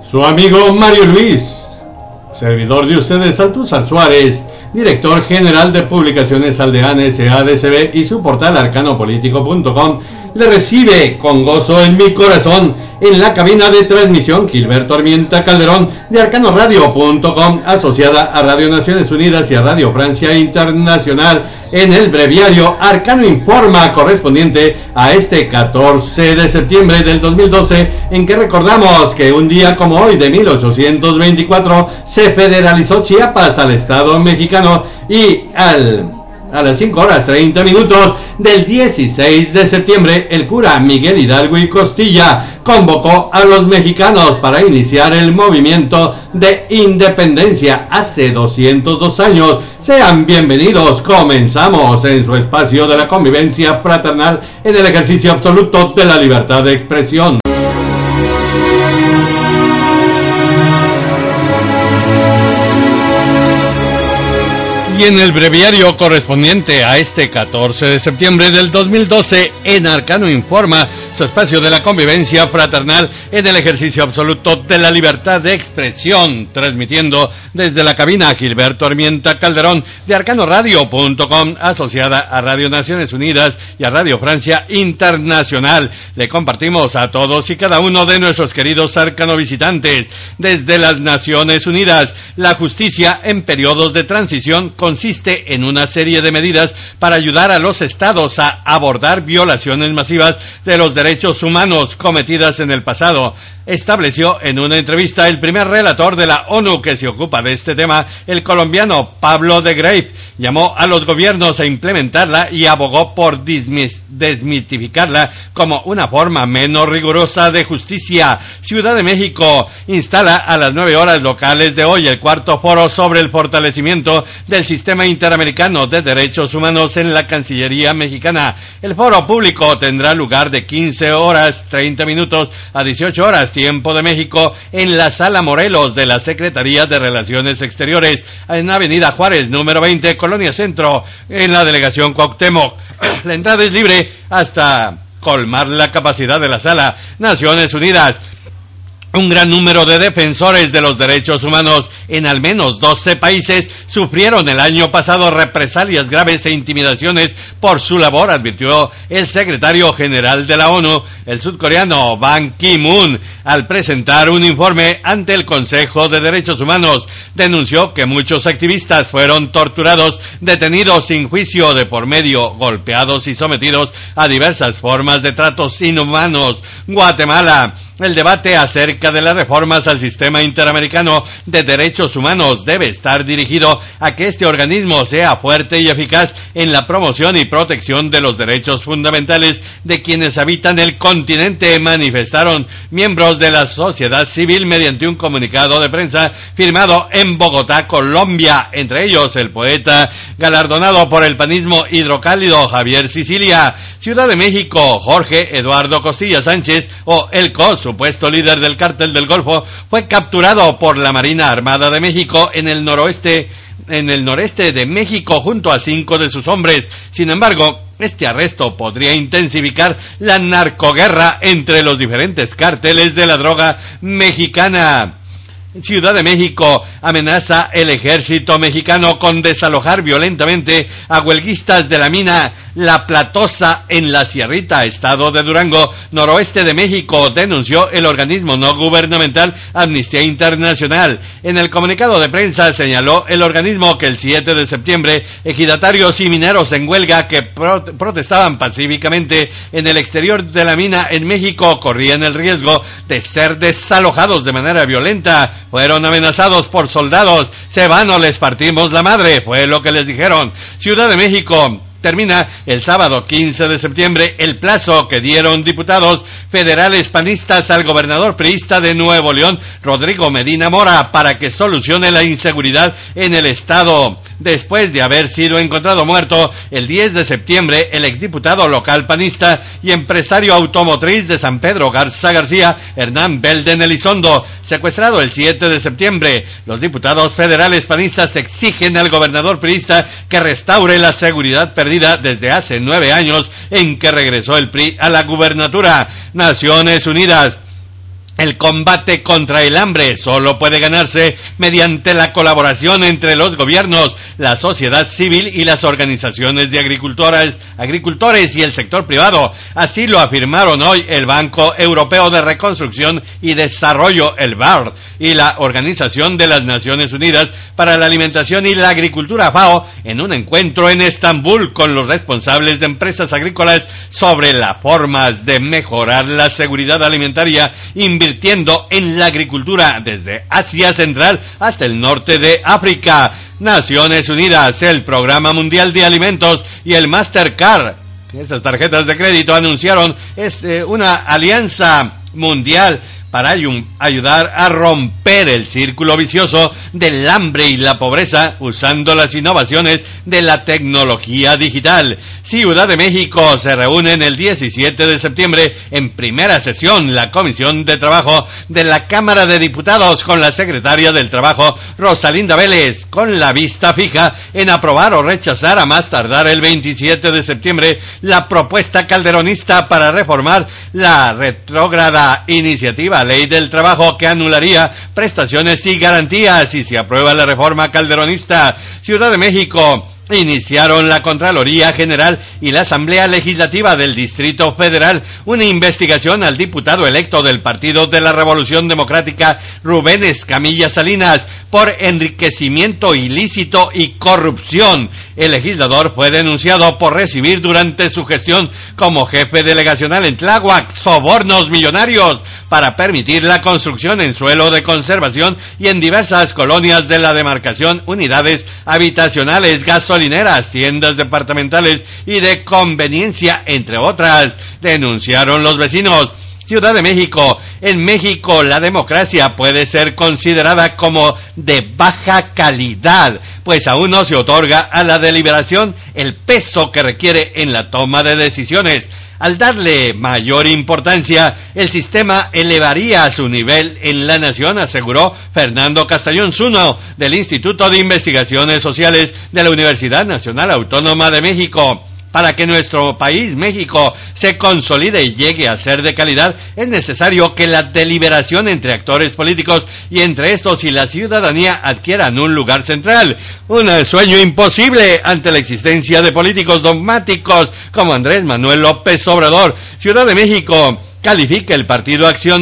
Su amigo Mario Luis, servidor de ustedes, Altúzar Suárez, director general de Publicaciones Aldeanes ADCB y su portal arcanopolitico.com, le recibe con gozo en mi corazón en la cabina de transmisión Gilberto Armienta Calderón de arcanoradio.com, asociada a Radio Naciones Unidas y a Radio Francia Internacional, en el breviario Arcano Informa correspondiente a este 14 de septiembre del 2012, en que recordamos que un día como hoy de 1824 se federalizó Chiapas al Estado mexicano y a las 5:30 del 16 de septiembre, el cura Miguel Hidalgo y Costilla convocó a los mexicanos para iniciar el movimiento de independencia hace 202 años. Sean bienvenidos, comenzamos en su espacio de la convivencia fraternal en el ejercicio absoluto de la libertad de expresión. Y en el breviario correspondiente a este 14 de septiembre del 2012, en Arcano Informa, su espacio de la convivencia fraternal en el ejercicio absoluto de la libertad de expresión, transmitiendo desde la cabina Gilberto Armienta Calderón de arcanoradio.com, asociada a Radio Naciones Unidas y a Radio Francia Internacional. Le compartimos a todos y cada uno de nuestros queridos arcano visitantes desde las Naciones Unidas. La justicia en periodos de transición consiste en una serie de medidas para ayudar a los estados a abordar violaciones masivas de los derechos humanos cometidas en el pasado, estableció en una entrevista el primer relator de la ONU que se ocupa de este tema, el colombiano Pablo de Greiff. Llamó a los gobiernos a implementarla y abogó por desmitificarla como una forma menos rigurosa de justicia. Ciudad de México instala a las 9 horas locales de hoy el cuarto foro sobre el fortalecimiento del sistema interamericano de derechos humanos en la Cancillería mexicana. El foro público tendrá lugar de 15:30 a 18 horas, tiempo de México, en la Sala Morelos de la Secretaría de Relaciones Exteriores, en Avenida Juárez, número 20, Colonia Centro, en la Delegación Cuauhtémoc. La entrada es libre hasta colmar la capacidad de la sala. Naciones Unidas. Un gran número de defensores de los derechos humanos en al menos 12 países sufrieron el año pasado represalias graves e intimidaciones por su labor, advirtió el secretario general de la ONU, el sudcoreano Ban Ki-moon, al presentar un informe ante el Consejo de Derechos Humanos. Denunció que muchos activistas fueron torturados, detenidos sin juicio de por medio, golpeados y sometidos a diversas formas de tratos inhumanos. Guatemala. El debate acerca de las reformas al sistema interamericano de derechos humanos debe estar dirigido a que este organismo sea fuerte y eficaz en la promoción y protección de los derechos fundamentales de quienes habitan el continente, manifestaron miembros de la sociedad civil mediante un comunicado de prensa firmado en Bogotá, Colombia, entre ellos el poeta galardonado por el panismo hidrocálido Javier Sicilia. Ciudad de México, Jorge Eduardo Costilla Sánchez, o El COS, supuesto líder del cártel del Golfo, fue capturado por la Marina Armada de México en el noreste de México junto a 5 de sus hombres. Sin embargo, este arresto podría intensificar la narcoguerra entre los diferentes cárteles de la droga mexicana. Ciudad de México, amenaza el ejército mexicano con desalojar violentamente a huelguistas de la mina La Platosa en la Sierrita, estado de Durango, noroeste de México, denunció el organismo no gubernamental Amnistía Internacional. En el comunicado de prensa señaló el organismo que el 7 de septiembre, ejidatarios y mineros en huelga que protestaban pacíficamente en el exterior de la mina en México corrían el riesgo de ser desalojados de manera violenta. Fueron amenazados por soldados. Se van o les partimos la madre, fue lo que les dijeron. Ciudad de México. Termina el sábado 15 de septiembre el plazo que dieron diputados federales panistas al gobernador priista de Nuevo León, Rodrigo Medina Mora, para que solucione la inseguridad en el estado. Después de haber sido encontrado muerto el 10 de septiembre, el exdiputado local panista y empresario automotriz de San Pedro Garza García, Hernán Belden Elizondo, secuestrado el 7 de septiembre. Los diputados federales panistas exigen al gobernador priista que restaure la seguridad perdida salida desde hace 9 años en que regresó el PRI a la gubernatura. Naciones Unidas. El combate contra el hambre solo puede ganarse mediante la colaboración entre los gobiernos, la sociedad civil y las organizaciones de agricultores y el sector privado. Así lo afirmaron hoy el Banco Europeo de Reconstrucción y Desarrollo, el BARD, y la Organización de las Naciones Unidas para la Alimentación y la Agricultura, FAO, en un encuentro en Estambul con los responsables de empresas agrícolas sobre las formas de mejorar la seguridad alimentaria, invirtiendo en la agricultura desde Asia Central hasta el norte de África. Naciones Unidas, el Programa Mundial de Alimentos y el Mastercard, esas tarjetas de crédito, anunciaron una alianza mundial para ayudar a romper el círculo vicioso del hambre y la pobreza usando las innovaciones de la tecnología digital. Ciudad de México se reúne el 17 de septiembre en primera sesión la Comisión de Trabajo de la Cámara de Diputados con la secretaria del Trabajo, Rosalinda Vélez, con la vista fija en aprobar o rechazar a más tardar el 27 de septiembre la propuesta calderonista para reformar la retrógrada iniciativa Ley del Trabajo que anularía prestaciones y garantías si se aprueba la reforma calderonista. Ciudad de México. Iniciaron la Contraloría General y la Asamblea Legislativa del Distrito Federal una investigación al diputado electo del Partido de la Revolución Democrática, Rubén Escamilla Salinas, por enriquecimiento ilícito y corrupción. El legislador fue denunciado por recibir durante su gestión como jefe delegacional en Tláhuac sobornos millonarios para permitir la construcción en suelo de conservación y en diversas colonias de la demarcación, unidades habitacionales, gasolineras, tiendas departamentales y de conveniencia, entre otras, denunciaron los vecinos. Ciudad de México. En México la democracia puede ser considerada como de baja calidad, pues aún no se otorga a la deliberación el peso que requiere en la toma de decisiones. Al darle mayor importancia, el sistema elevaría su nivel en la nación, aseguró Fernando Castañón Zuno, del Instituto de Investigaciones Sociales de la Universidad Nacional Autónoma de México. Para que nuestro país, México, se consolide y llegue a ser de calidad, es necesario que la deliberación entre actores políticos y entre estos y la ciudadanía adquieran un lugar central. Un sueño imposible ante la existencia de políticos dogmáticos como Andrés Manuel López Obrador. Ciudad de México calificó al Partido Acción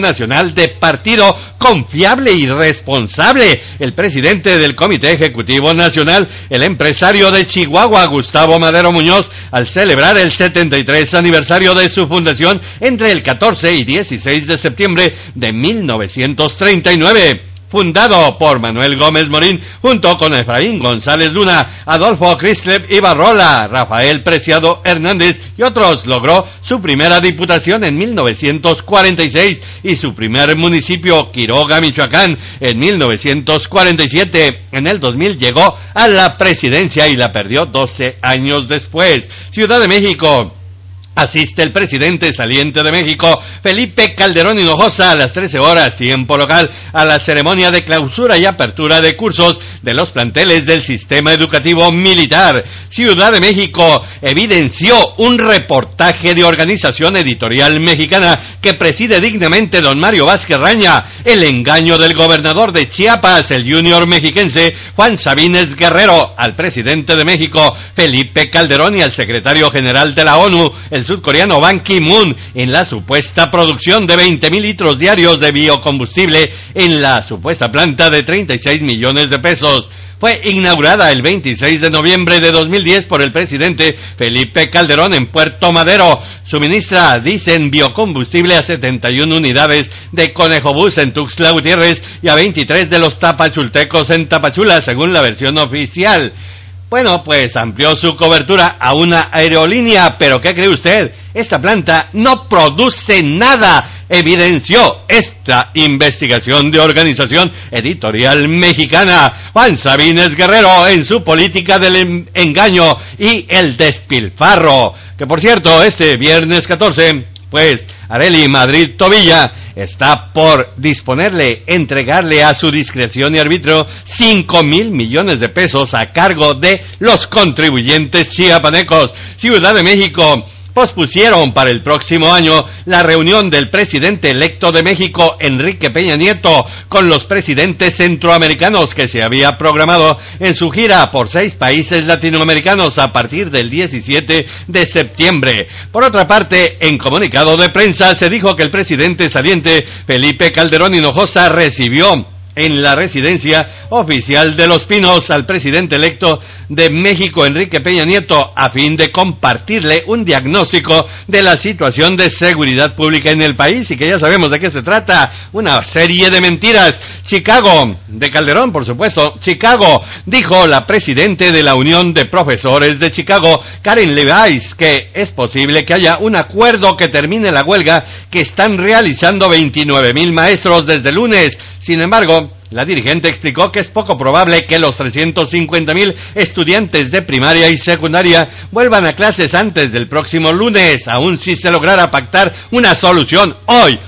Nacional de partido confiable y responsable. El presidente del Comité Ejecutivo Nacional, el empresario de Chihuahua, Gustavo Madero Muñoz, al celebrar el 73 aniversario de su fundación entre el 14 y 16 de septiembre de 1939. Fundado por Manuel Gómez Morín, junto con Efraín González Luna, Adolfo Crislev Ibarrola, Rafael Preciado Hernández y otros, logró su primera diputación en 1946 y su primer municipio, Quiroga, Michoacán, en 1947. En el 2000 llegó a la presidencia y la perdió 12 años después. Ciudad de México. Asiste el presidente saliente de México, Felipe Calderón Hinojosa, a las 13 horas, tiempo local, a la ceremonia de clausura y apertura de cursos de los planteles del sistema educativo militar. Ciudad de México evidenció un reportaje de Organización Editorial Mexicana que preside dignamente don Mario Vázquez Raña, el engaño del gobernador de Chiapas, el junior mexiquense Juan Sabines Guerrero, al presidente de México, Felipe Calderón, y al secretario general de la ONU, el surcoreano Ban Ki-moon, en la supuesta producción de 20,000 litros diarios de biocombustible en la supuesta planta de 36 millones de pesos. Fue inaugurada el 26 de noviembre de 2010 por el presidente Felipe Calderón en Puerto Madero. Suministra, dicen, biocombustible a 71 unidades de Conejobús en Tuxtla Gutiérrez y a 23 de los tapachultecos en Tapachula, según la versión oficial. Bueno, pues amplió su cobertura a una aerolínea, pero ¿qué cree usted? Esta planta no produce nada, evidenció esta investigación de Organización Editorial Mexicana. Juan Sabines Guerrero en su política del engaño y el despilfarro. Que por cierto, este viernes 14... después. Arely Madrid Tobilla está por entregarle a su discreción y arbitrio 5,000 millones de pesos a cargo de los contribuyentes chiapanecos. Ciudad de México: pospusieron para el próximo año la reunión del presidente electo de México, Enrique Peña Nieto, con los presidentes centroamericanos que se había programado en su gira por 6 países latinoamericanos a partir del 17 de septiembre. Por otra parte, en comunicado de prensa se dijo que el presidente saliente Felipe Calderón Hinojosa recibió en la residencia oficial de Los Pinos al presidente electo de México, Enrique Peña Nieto, a fin de compartirle un diagnóstico de la situación de seguridad pública en el país, y que ya sabemos de qué se trata, una serie de mentiras. Chicago, de Calderón, por supuesto. Chicago, dijo la presidente de la Unión de Profesores de Chicago, Karen Levice, que es posible que haya un acuerdo que termine la huelga que están realizando 29,000 maestros desde el lunes. Sin embargo, la dirigente explicó que es poco probable que los 350,000 estudiantes de primaria y secundaria vuelvan a clases antes del próximo lunes, aun si se lograra pactar una solución hoy.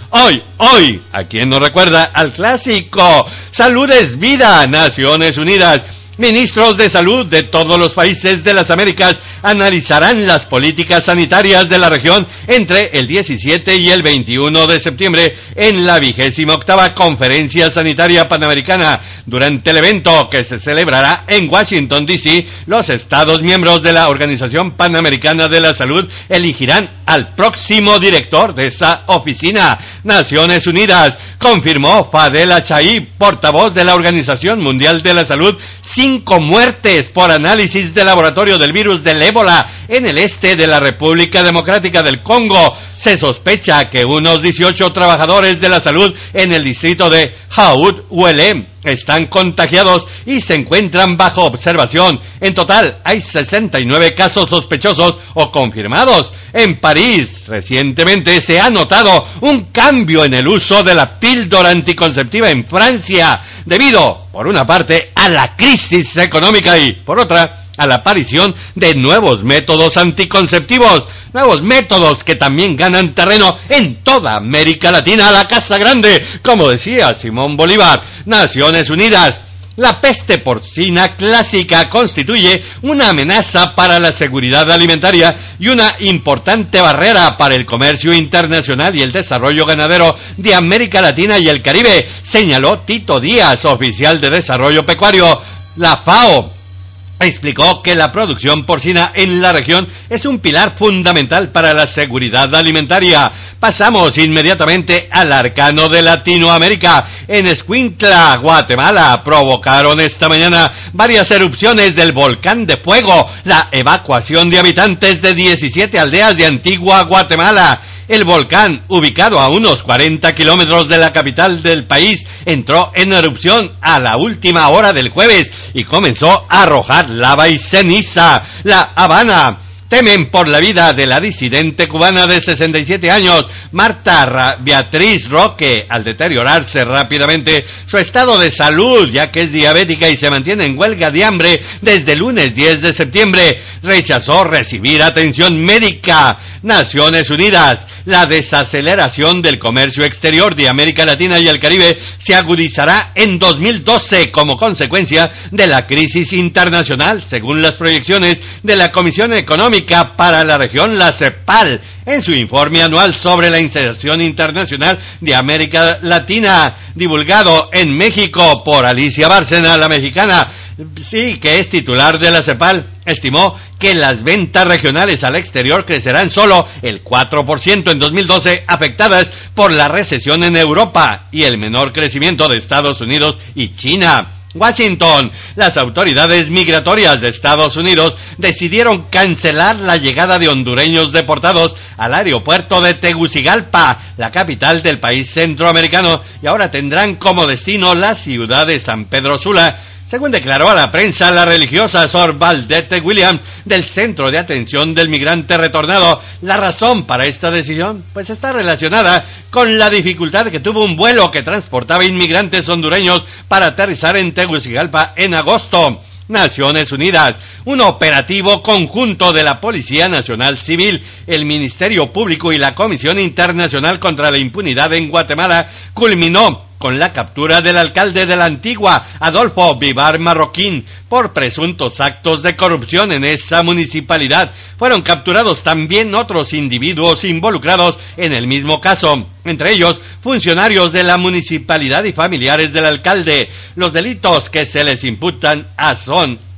¿A quién no recuerda al clásico? Salud es vida. Naciones Unidas. Ministros de salud de todos los países de las Américas analizarán las políticas sanitarias de la región entre el 17 y el 21 de septiembre en la 28ª Conferencia Sanitaria Panamericana. Durante el evento, que se celebrará en Washington, D.C., los Estados miembros de la Organización Panamericana de la Salud elegirán al próximo director de esa oficina. Naciones Unidas confirmó Fadela Chaib, portavoz de la Organización Mundial de la Salud, 5 muertes por análisis de laboratorio del virus del ébola en el este de la República Democrática del Congo. Se sospecha que unos 18 trabajadores de la salud en el distrito de Haut-Uele están contagiados y se encuentran bajo observación. En total, hay 69 casos sospechosos o confirmados. En París, recientemente se ha notado un cambio en el uso de la píldora anticonceptiva en Francia, debido, por una parte, a la crisis económica y, por otra, a la aparición de nuevos métodos anticonceptivos, nuevos métodos que también ganan terreno en toda América Latina, la Casa Grande, como decía Simón Bolívar. Naciones Unidas. La peste porcina clásica constituye una amenaza para la seguridad alimentaria y una importante barrera para el comercio internacional y el desarrollo ganadero de América Latina y el Caribe, señaló Tito Díaz, oficial de desarrollo pecuario. La FAO explicó que la producción porcina en la región es un pilar fundamental para la seguridad alimentaria. Pasamos inmediatamente al arcano de Latinoamérica. En Escuintla, Guatemala, provocaron esta mañana varias erupciones del volcán de fuego, la evacuación de habitantes de 17 aldeas de Antigua Guatemala. El volcán, ubicado a unos 40 kilómetros de la capital del país, entró en erupción a la última hora del jueves y comenzó a arrojar lava y ceniza. La Habana. Temen por la vida de la disidente cubana de 67 años, Marta Beatriz Roque, al deteriorarse rápidamente su estado de salud, ya que es diabética y se mantiene en huelga de hambre desde el lunes 10 de septiembre. Rechazó recibir atención médica. Naciones Unidas. La desaceleración del comercio exterior de América Latina y el Caribe se agudizará en 2012 como consecuencia de la crisis internacional, según las proyecciones de la Comisión Económica para la Región, la CEPAL, en su informe anual sobre la inserción internacional de América Latina, divulgado en México por Alicia Bárcena, la mexicana, sí, que es titular de la CEPAL. Estimó que las ventas regionales al exterior crecerán solo el 4% en 2012, afectadas por la recesión en Europa y el menor crecimiento de Estados Unidos y China. Washington. Las autoridades migratorias de Estados Unidos decidieron cancelar la llegada de hondureños deportados al aeropuerto de Tegucigalpa, la capital del país centroamericano, y ahora tendrán como destino la ciudad de San Pedro Sula. Según declaró a la prensa la religiosa Sor Valdete Williams del Centro de Atención del Migrante Retornado, la razón para esta decisión pues está relacionada con la dificultad que tuvo un vuelo que transportaba inmigrantes hondureños para aterrizar en Tegucigalpa en agosto. Naciones Unidas. Un operativo conjunto de la Policía Nacional Civil, el Ministerio Público y la Comisión Internacional contra la Impunidad en Guatemala culminó con la captura del alcalde de la Antigua, Adolfo Vivar Marroquín, por presuntos actos de corrupción en esa municipalidad. Fueron capturados también otros individuos involucrados en el mismo caso, entre ellos funcionarios de la municipalidad y familiares del alcalde. Los delitos que se les imputan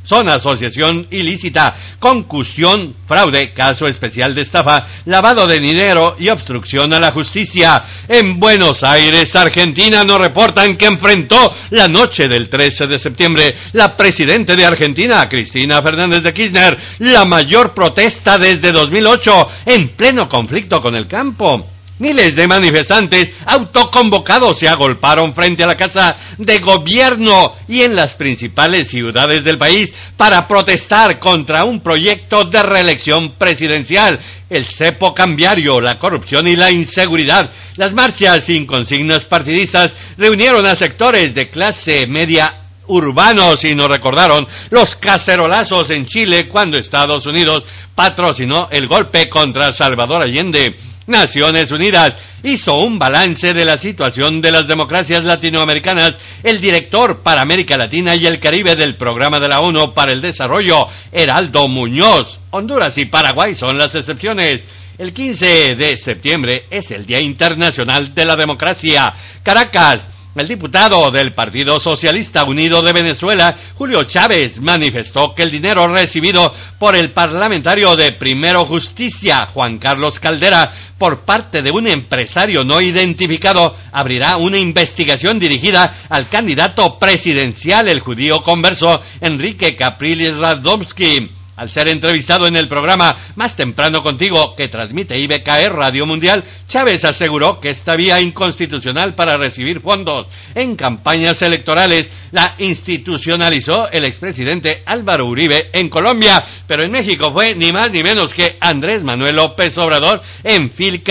son asociación ilícita, concusión, fraude, caso especial de estafa, lavado de dinero y obstrucción a la justicia. En Buenos Aires, Argentina, nos reportan que enfrentó la noche del 13 de septiembre la presidenta de Argentina, Cristina Fernández de Kirchner, la mayor protesta desde 2008 en pleno conflicto con el campo. Miles de manifestantes autoconvocados se agolparon frente a la Casa de Gobierno y en las principales ciudades del país para protestar contra un proyecto de reelección presidencial, el cepo cambiario, la corrupción y la inseguridad. Las marchas sin consignas partidistas reunieron a sectores de clase media urbanos y nos recordaron los cacerolazos en Chile cuando Estados Unidos patrocinó el golpe contra Salvador Allende. Naciones Unidas hizo un balance de la situación de las democracias latinoamericanas. El director para América Latina y el Caribe del Programa de la ONU para el Desarrollo, Heraldo Muñoz. Honduras y Paraguay son las excepciones. El 15 de septiembre es el Día Internacional de la Democracia. Caracas. El diputado del Partido Socialista Unido de Venezuela, Julio Chávez, manifestó que el dinero recibido por el parlamentario de Primero Justicia, Juan Carlos Caldera, por parte de un empresario no identificado, abrirá una investigación dirigida al candidato presidencial, el judío converso Enrique Capriles Radomski. Al ser entrevistado en el programa Más Temprano Contigo, que transmite IBKR Radio Mundial, Chávez aseguró que esta vía inconstitucional para recibir fondos en campañas electorales la institucionalizó el expresidente Álvaro Uribe en Colombia, pero en México fue ni más ni menos que Andrés Manuel López Obrador en fiel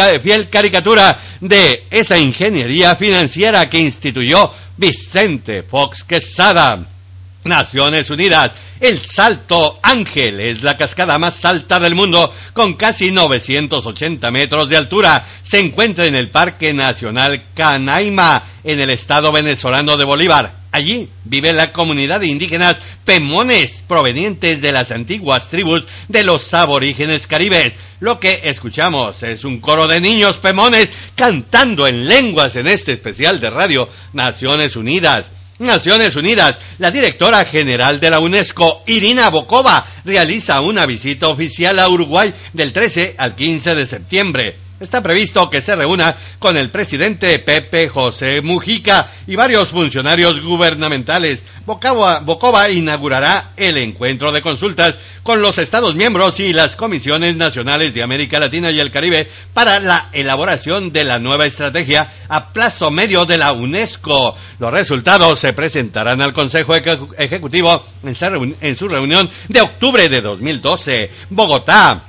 caricatura de esa ingeniería financiera que instituyó Vicente Fox Quesada. Naciones Unidas. El Salto Ángel es la cascada más alta del mundo, con casi 980 metros de altura. Se encuentra en el Parque Nacional Canaima, en el estado venezolano de Bolívar. Allí vive la comunidad de indígenas pemones, provenientes de las antiguas tribus de los aborígenes caribes. Lo que escuchamos es un coro de niños pemones cantando en lenguas en este especial de Radio Naciones Unidas. Naciones Unidas, la directora general de la UNESCO, Irina Bokova, realiza una visita oficial a Uruguay del 13 al 15 de septiembre. Está previsto que se reúna con el presidente Pepe José Mujica y varios funcionarios gubernamentales. Bokova inaugurará el encuentro de consultas con los Estados miembros y las comisiones nacionales de América Latina y el Caribe para la elaboración de la nueva estrategia a plazo medio de la UNESCO. Los resultados se presentarán al Consejo Ejecutivo en su reunión de octubre de 2012. Bogotá.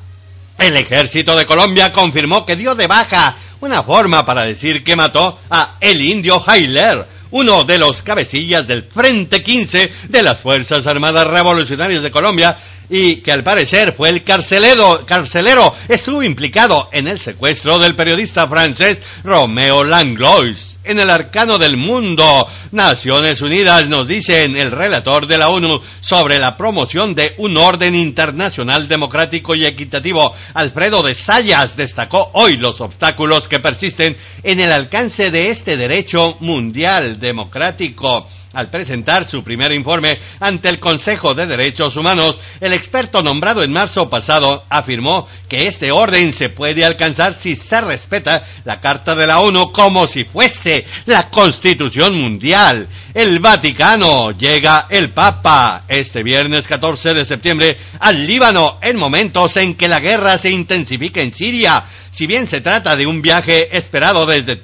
El ejército de Colombia confirmó que dio de baja una forma para decir que mató a el indio Jailer, uno de los cabecillas del Frente 15 de las Fuerzas Armadas Revolucionarias de Colombia, y que al parecer fue el carcelero estuvo implicado en el secuestro del periodista francés Roméo Langlois. En el arcano del mundo, Naciones Unidas, nos dicen el relator de la ONU sobre la promoción de un orden internacional democrático y equitativo, Alfredo de Zayas, destacó hoy los obstáculos que persisten en el alcance de este derecho mundial democrático. Al presentar su primer informe ante el Consejo de Derechos Humanos, el experto nombrado en marzo pasado afirmó que este orden se puede alcanzar si se respeta la Carta de la ONU como si fuese la Constitución Mundial. El Vaticano. Llega el Papa este viernes 14 de septiembre al Líbano en momentos en que la guerra se intensifica en Siria. Si bien se trata de un viaje esperado desde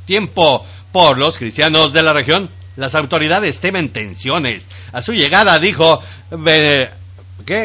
tiempo por los cristianos de la región, las autoridades temen tensiones. A su llegada dijo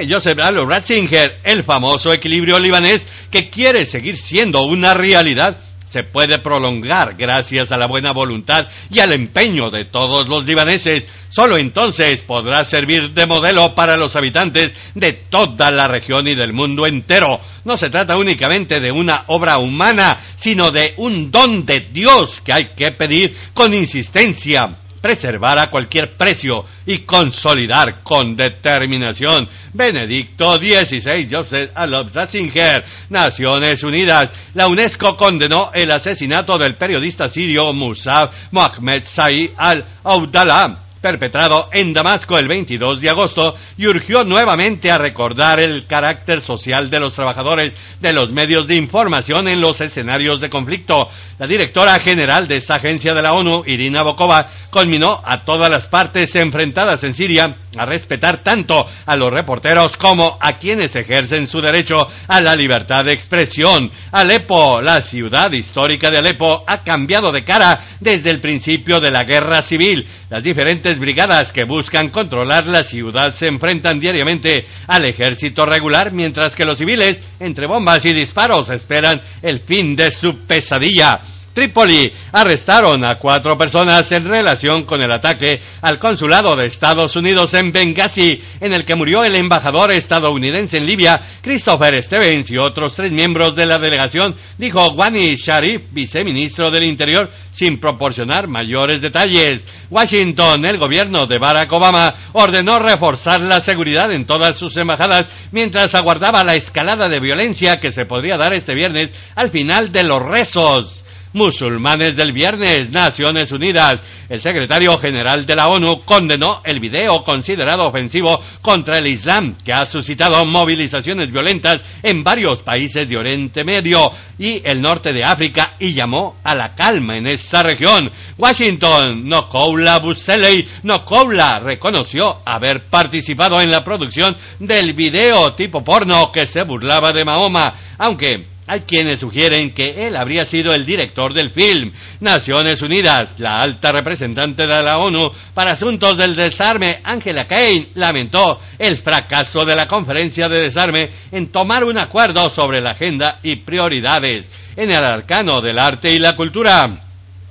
Joseph Alo Ratzinger, el famoso equilibrio libanés que quiere seguir siendo una realidad, se puede prolongar gracias a la buena voluntad y al empeño de todos los libaneses. Solo entonces podrá servir de modelo para los habitantes de toda la región y del mundo entero. No se trata únicamente de una obra humana, sino de un don de Dios que hay que pedir con insistencia, preservar a cualquier precio y consolidar con determinación. Benedicto XVI, Joseph Adolf Ratzinger, Naciones Unidas. La UNESCO condenó el asesinato del periodista sirio Musab Mohammed Said al-Abdallah, perpetrado en Damasco el 22 de agosto, y urgió nuevamente a recordar el carácter social de los trabajadores de los medios de información en los escenarios de conflicto. La directora general de esta agencia de la ONU, Irina Bokova, conminó a todas las partes enfrentadas en Siria a respetar tanto a los reporteros como a quienes ejercen su derecho a la libertad de expresión. Alepo, la ciudad histórica de Alepo, ha cambiado de cara desde el principio de la guerra civil. Las diferentes brigadas que buscan controlar la ciudad se enfrentan diariamente al ejército regular, mientras que los civiles, entre bombas y disparos, esperan el fin de su pesadilla. Trípoli, arrestaron a 4 personas en relación con el ataque al consulado de Estados Unidos en Benghazi, en el que murió el embajador estadounidense en Libia, Christopher Stevens, y otros 3 miembros de la delegación, dijo Wani Sharif, viceministro del Interior, sin proporcionar mayores detalles. Washington, el gobierno de Barack Obama, ordenó reforzar la seguridad en todas sus embajadas mientras aguardaba la escalada de violencia que se podría dar este viernes al final de los rezos musulmanes del viernes. Naciones Unidas. El secretario general de la ONU condenó el video considerado ofensivo contra el Islam, que ha suscitado movilizaciones violentas en varios países de Oriente Medio y el norte de África, y llamó a la calma en esa región. Washington, Nokoula Buseley Nokoula reconoció haber participado en la producción del video tipo porno que se burlaba de Mahoma, aunque hay quienes sugieren que él habría sido el director del film. Naciones Unidas. La alta representante de la ONU para Asuntos del Desarme, Angela Kane, lamentó el fracaso de la conferencia de desarme en tomar un acuerdo sobre la agenda y prioridades en el arcano del arte y la cultura.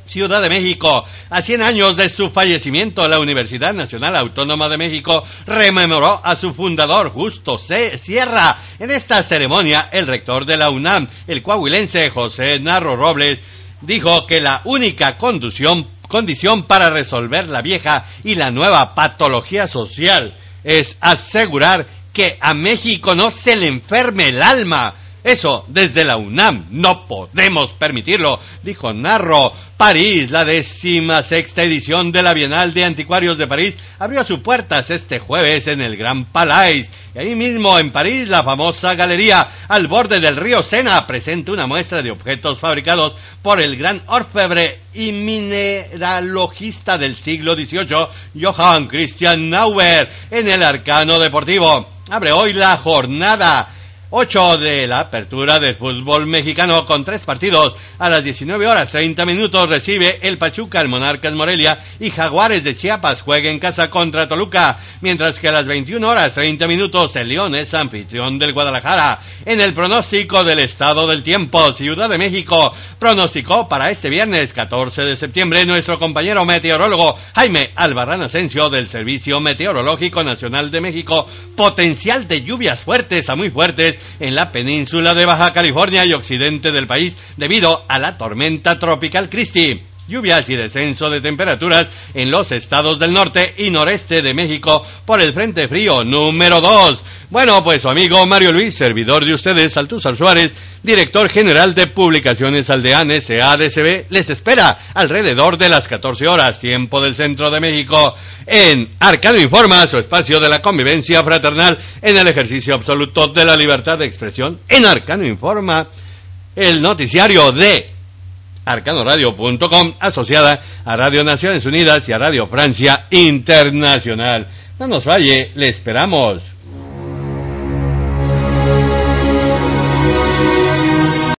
Ciudad de México. A 100 años de su fallecimiento, la Universidad Nacional Autónoma de México rememoró a su fundador, Justo Sierra. En esta ceremonia, el rector de la UNAM, el coahuilense José Narro Robles, dijo que la única condición para resolver la vieja y la nueva patología social es asegurar que a México no se le enferme el alma. Eso, desde la UNAM, no podemos permitirlo, dijo Narro. París, la 16ª edición de la Bienal de Anticuarios de París, abrió sus puertas este jueves en el Grand Palais. Y ahí mismo, en París, la famosa galería al borde del río Sena presenta una muestra de objetos fabricados por el gran orfebre y mineralogista del siglo XVIII, Johann Christian Nauer, en el Arcano Deportivo. Abre hoy la jornada 8 de la apertura del fútbol mexicano, con 3 partidos. A las 19:30 recibe el Pachuca al Monarcas Morelia, y Jaguares de Chiapas juega en casa contra Toluca, mientras que a las 21:30 el León es anfitrión del Guadalajara. En el pronóstico del estado del tiempo, Ciudad de México pronosticó para este viernes 14 de septiembre nuestro compañero meteorólogo Jaime Albarrán Asensio del Servicio Meteorológico Nacional de México, potencial de lluvias fuertes a muy fuertes en la península de Baja California y occidente del país debido a la tormenta tropical Christy. Lluvias y descenso de temperaturas en los estados del norte y noreste de México por el Frente Frío número 2. Bueno, pues su amigo Mario Luis, servidor de ustedes, Altúzar Suárez, director general de Publicaciones Aldeanes, ADCB, les espera alrededor de las 14 horas, tiempo del centro de México, en Arcano Informa, su espacio de la convivencia fraternal en el ejercicio absoluto de la libertad de expresión. En Arcano Informa, el noticiario de arcanoradio.com, asociada a Radio Naciones Unidas y a Radio Francia Internacional. No nos falle, le esperamos.